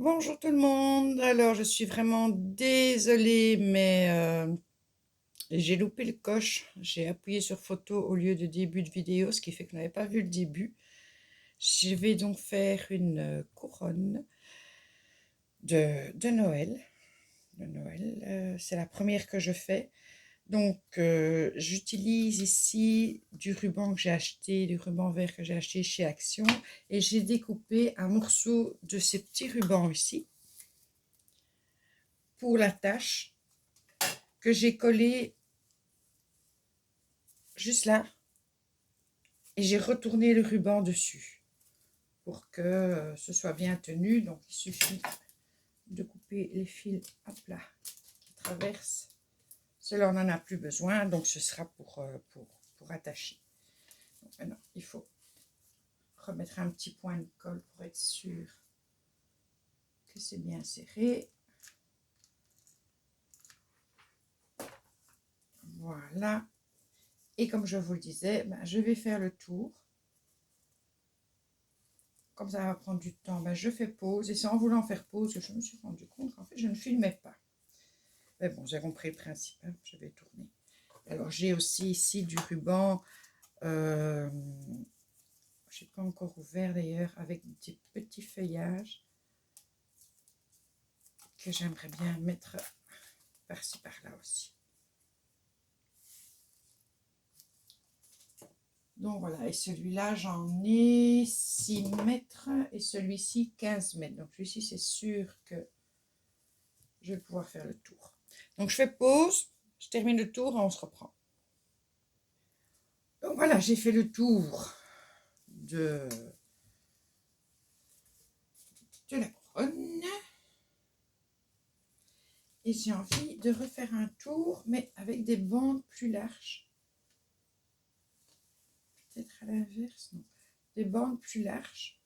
Bonjour tout le monde. Alors, je suis vraiment désolée, mais j'ai loupé le coche. J'ai appuyé sur photo au lieu de début de vidéo, ce qui fait que je n'avais pas vu le début. Je vais donc faire une couronne de Noël. C'est la première que je fais. Donc, j'utilise ici du ruban que j'ai acheté, du ruban vert que j'ai acheté chez Action, et j'ai découpé un morceau de ces petits rubans ici pour la tâche que j'ai collé juste là et j'ai retourné le ruban dessus pour que ce soit bien tenu. Donc il suffit de couper les fils hop là, qui traversent. Cela on n'en a plus besoin, donc ce sera pour attacher. Donc maintenant il faut remettre un petit point de colle pour être sûr que c'est bien serré. Voilà. Et comme je vous le disais, je vais faire le tour. Comme ça va prendre du temps, je fais pause. Et c'est en voulant faire pause que je me suis rendu compte qu'en fait, je ne filmais pas. Mais bon, j'ai compris le principe. Hein, je vais tourner. Alors, j'ai aussi ici du ruban. Je n'ai pas encore ouvert d'ailleurs, avec des petits feuillages que j'aimerais bien mettre par-ci, par-là aussi. Donc voilà, et celui-là, j'en ai 6 mètres et celui-ci 15 mètres. Donc celui-ci, c'est sûr que je vais pouvoir faire le tour. Donc je fais pause, je termine le tour et on se reprend. Donc voilà, j'ai fait le tour de la couronne. Et j'ai envie de refaire un tour, mais avec des bandes plus larges. Peut-être à l'inverse, non. Des bandes plus larges.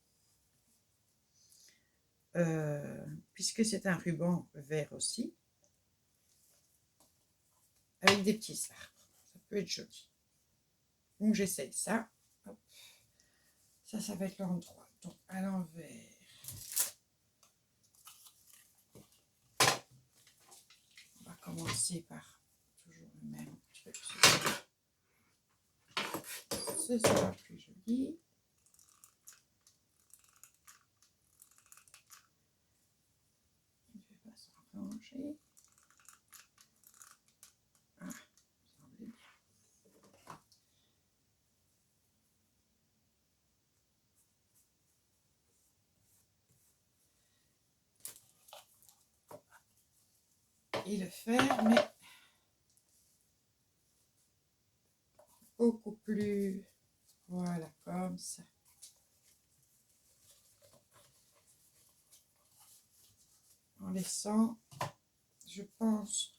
Puisque c'est un ruban vert aussi. Avec des petits arbres. Ça peut être joli. Donc j'essaye ça. Hop. Ça va être l'endroit. Donc à l'envers. On va commencer par toujours le même truc. Ce sera plus joli. Je ne vais pas s'arranger. Ah, ça semblait bien. Et le faire, mais beaucoup plus, voilà, comme ça. En laissant, je pense,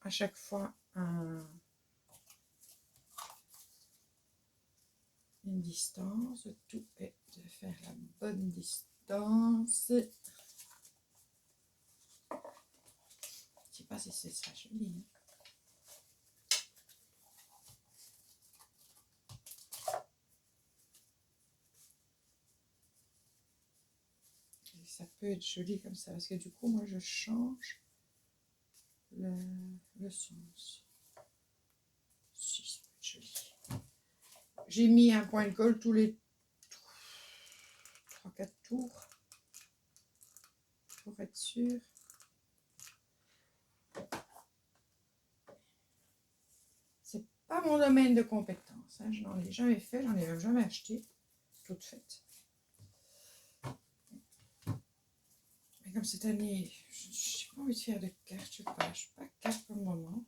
à chaque fois une distance. Tout est de faire la bonne distance. Je ne sais pas si c'est ça joli. Hein. Ça peut être joli comme ça, parce que du coup, moi, je change le sens. Si, ça peut être joli. J'ai mis un point de colle tous les 3-4 tours, pour être sûr. C'est pas mon domaine de compétence. Hein. Je n'en ai jamais fait, j'en ai même jamais acheté, toute faite. Comme cette année, je n'ai pas envie de faire de cartes, je ne suis pas carte pour le moment.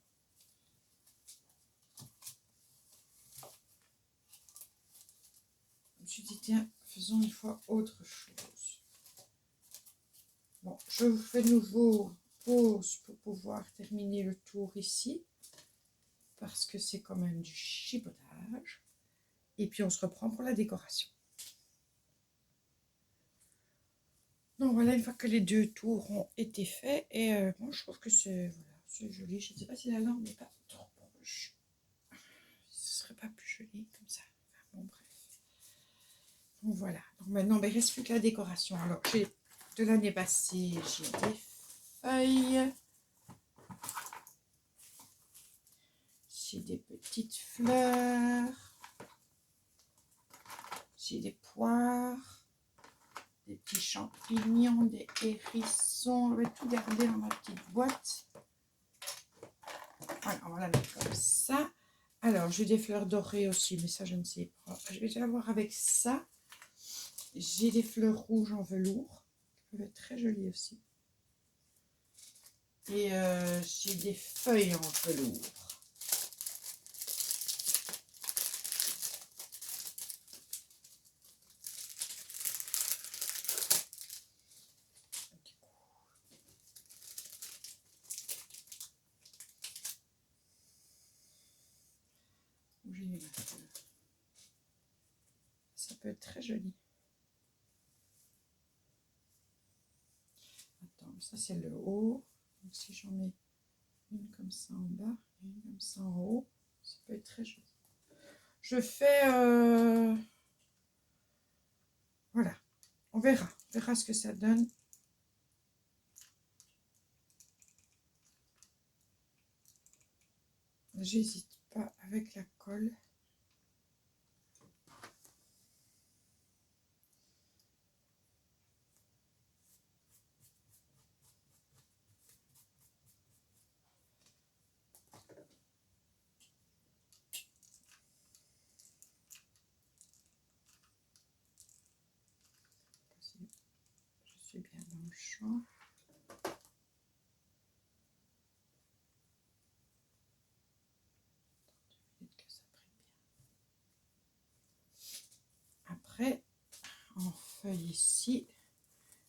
Je me suis dit, tiens, faisons une fois autre chose. Bon, je vous fais de nouveau pause pour pouvoir terminer le tour ici, parce que c'est quand même du chipotage. Et puis on se reprend pour la décoration. Donc voilà, une fois que les 2 tours ont été faits, et bon, je trouve que c'est voilà, joli. Je ne sais pas si la lampe n'est pas trop proche. Ce serait pas plus joli comme ça. Enfin, bon, bref. Donc voilà. Donc maintenant, il ne reste plus que la décoration. Alors, j'ai de l'année passée, j'ai des feuilles. J'ai des petites fleurs. J'ai des poires. Des petits champignons, des hérissons. Je vais tout garder dans ma petite boîte. Voilà, on va la mettre comme ça. Alors, j'ai des fleurs dorées aussi, mais ça, je ne sais pas. Je vais déjà voir avec ça. J'ai des fleurs rouges en velours. Ça va être très joli aussi. Et j'ai des feuilles en velours. Ça peut être très joli. Attends, ça c'est le haut. Donc si j'en mets une comme ça en bas et une comme ça en haut, ça peut être très joli. Je fais... Voilà, on verra ce que ça donne. J'hésite pas avec la colle. Je suis bien dans le champ. Après, en feuille ici,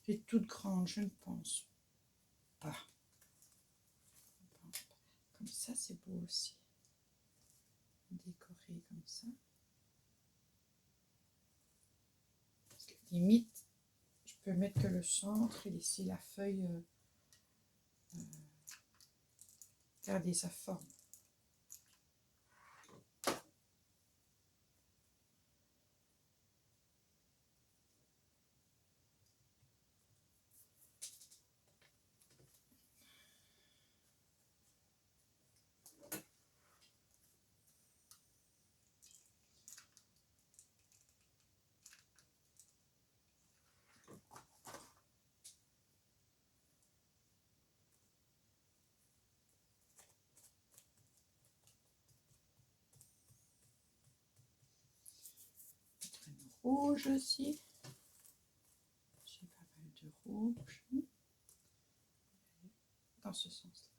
les toutes grandes, je ne pense pas. Comme ça, c'est beau aussi. Décorer comme ça. Parce que limite, je peux mettre que le centre et laisser la feuille garder sa forme. Rouge aussi. J'ai pas mal de rouge. Dans ce sens-là.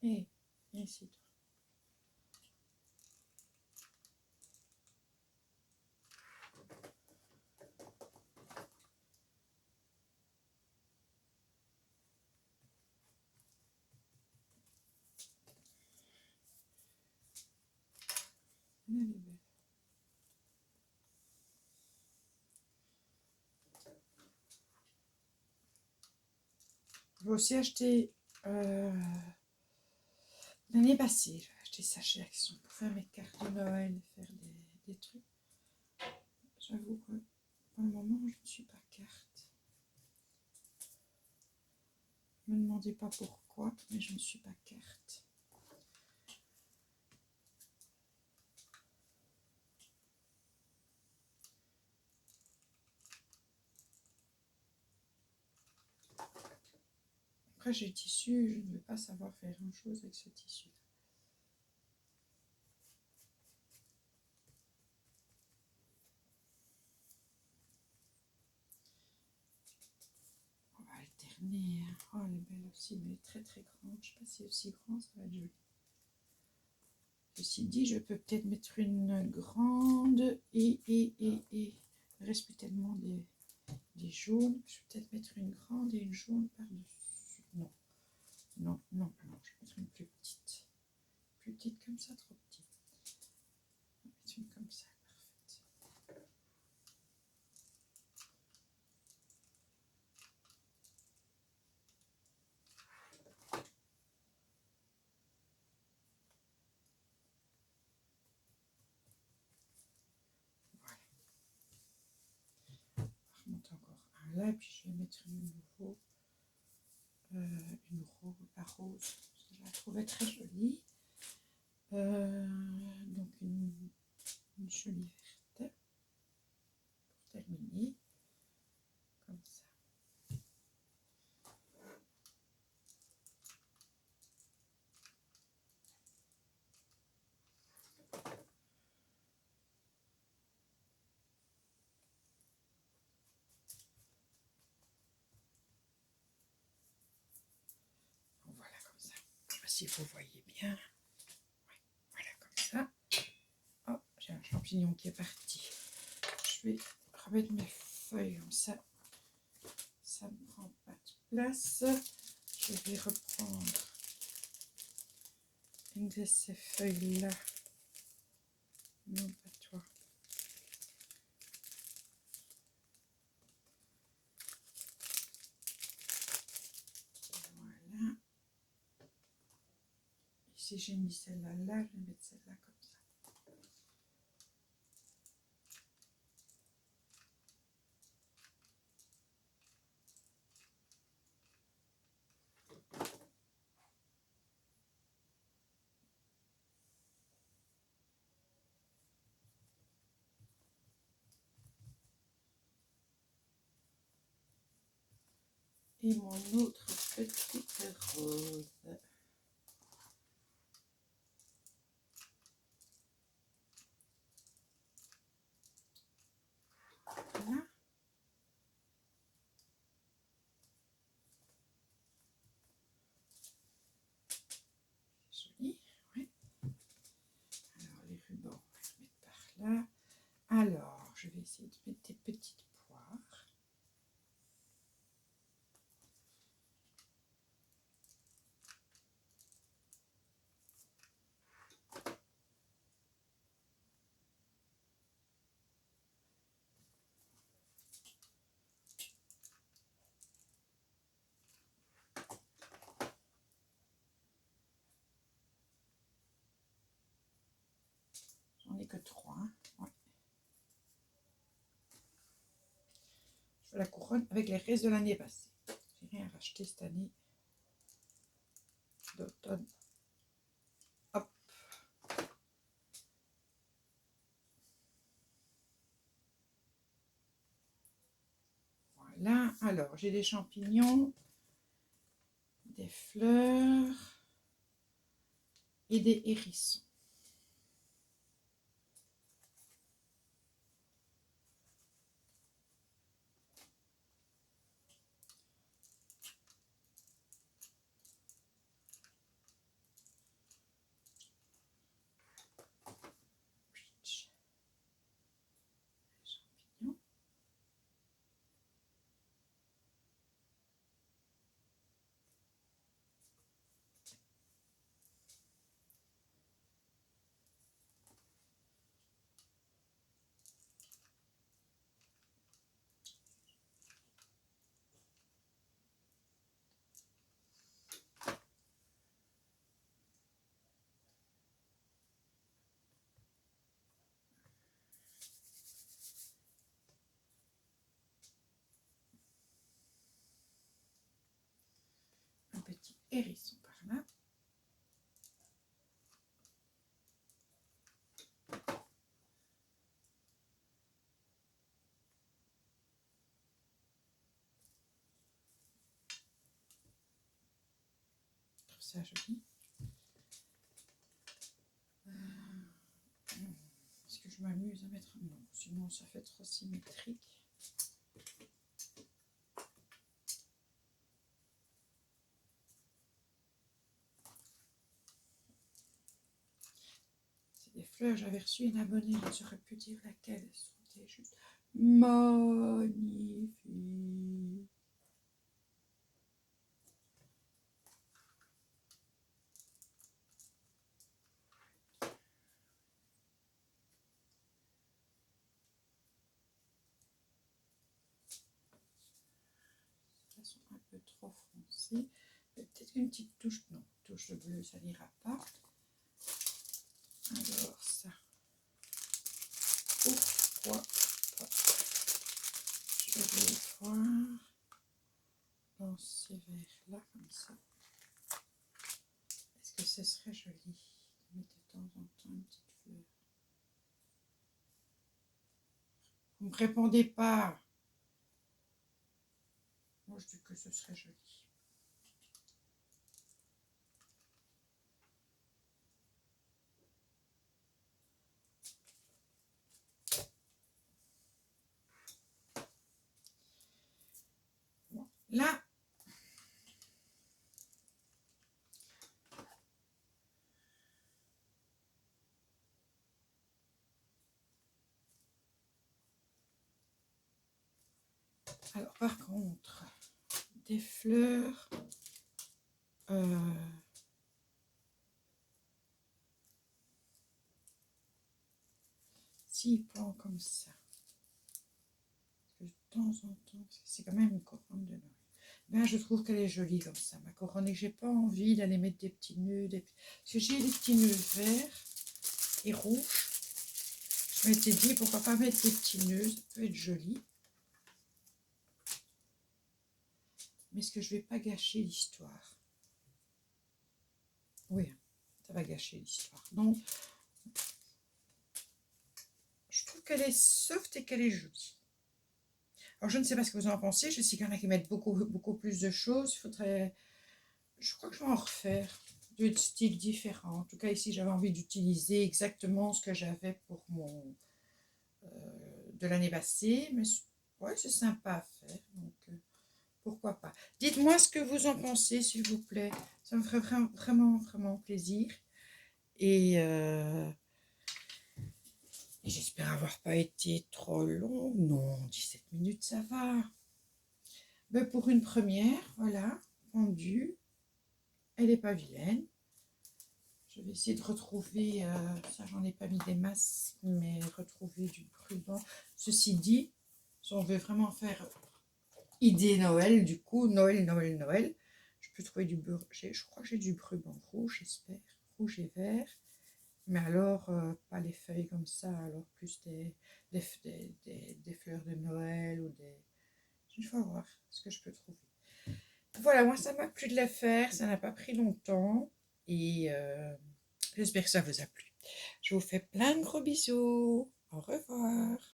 Et ici. Elle est belle. J'ai aussi acheté l'année passée, j'ai acheté ça chez Action pour faire mes cartes de Noël et faire des trucs. J'avoue que pour le moment, je ne suis pas carte. Ne me demandez pas pourquoi, mais je ne suis pas carte. Après, j'ai le tissu, je ne vais pas savoir faire grand-chose avec ce tissu. On va alterner. Oh, elle est belle aussi, mais elle est très très grande. Je ne sais pas si c'est aussi grand, ça va être joli. Ceci dit, je peux peut-être mettre une grande et il reste plus tellement des jaunes. Je vais peut-être mettre une grande et une jaune par-dessus. Non, non, non, non, je vais mettre une plus petite. Plus petite comme ça, trop petite. Je vais mettre une comme ça, parfaite. Je remonte encore un là, et puis je vais mettre une rose, la rose, je la trouvais très jolie. Donc une jolie verte pour terminer, comme ça. Voilà, comme ça. Je sais pas si vous voyez bien. Ouais, voilà, comme ça. Oh, j'ai un champignon qui est parti. Je vais remettre mes feuilles comme ça. Ça ne prend pas de place. Je vais reprendre une de ces feuilles-là. Non, pas toi. Voilà. Ici, j'ai mis celle-là là. Je vais mettre celle-là comme ça. Et mon autre petite rose. Voilà. Joli, ouais. Alors les rubans, on va les mettre par là. Alors, je vais essayer de mettre des petites poires. J'en ai que 3. Hein. Ouais. Je fais la couronne avec les restes de l'année passée. J'ai rien racheté cette année d'automne. Hop. Voilà. Alors, j'ai des champignons, des fleurs et des hérissons. Champignons. Un petit hérisson par là. Je trouve ça joli. Est-ce que je m'amuse à mettre un nom? Sinon, ça fait trop symétrique. fleurs. J'avais reçu une abonnée, je ne saurais plus dire laquelle. Elles sont juste magnifiques. Elles sont un peu trop foncées. Peut-être une petite touche, non, touche de bleu, ça n'ira pas. Alors ça, pourquoi pas? Je vais voir dans ces verres-là, comme ça. Est-ce que ce serait joli de mettre de temps en temps une petite fleur? Vous ne me répondez pas. Moi, je dis que ce serait joli. Bon, là, alors par contre, des fleurs, s'ils pendent comme ça, de temps en temps, parce que c'est quand même une couronne de Noël. Ben, je trouve qu'elle est jolie comme ça, ma couronne, et que j'ai pas envie d'aller mettre des petits nœuds, parce que j'ai des petits nœuds verts et rouges. Je m'étais dit, pourquoi pas mettre des petits nœuds, ça peut être joli. Mais est-ce que je vais pas gâcher l'histoire? Oui, ça va gâcher l'histoire. Donc, je trouve qu'elle est soft et qu'elle est jolie. Alors, je ne sais pas ce que vous en pensez. Je sais qu'il y en a qui mettent beaucoup plus de choses. Il faudrait... Je crois que je vais en refaire de styles différents. En tout cas, ici, j'avais envie d'utiliser exactement ce que j'avais pour mon... de l'année passée. Mais ouais, c'est sympa à faire. Donc, pourquoi pas. Dites-moi ce que vous en pensez, s'il vous plaît. Ça me ferait vraiment plaisir. Et j'espère avoir pas été trop long. Non, 17 minutes, ça va. Ben, pour une première, voilà, pendue. Elle n'est pas vilaine. Je vais essayer de retrouver, ça j'en ai pas mis des masses, mais retrouver du prudent. Ceci dit, si on veut vraiment faire idée Noël, du coup, Noël, je peux trouver du beurre. Je crois que j'ai du prudent rouge, j'espère. Rouge et vert. Mais alors, pas les feuilles comme ça, alors plus des fleurs de Noël ou des... Je vais voir ce que je peux trouver. Voilà, moi ça m'a plu de les faire, ça n'a pas pris longtemps et j'espère que ça vous a plu. Je vous fais plein de gros bisous. Au revoir.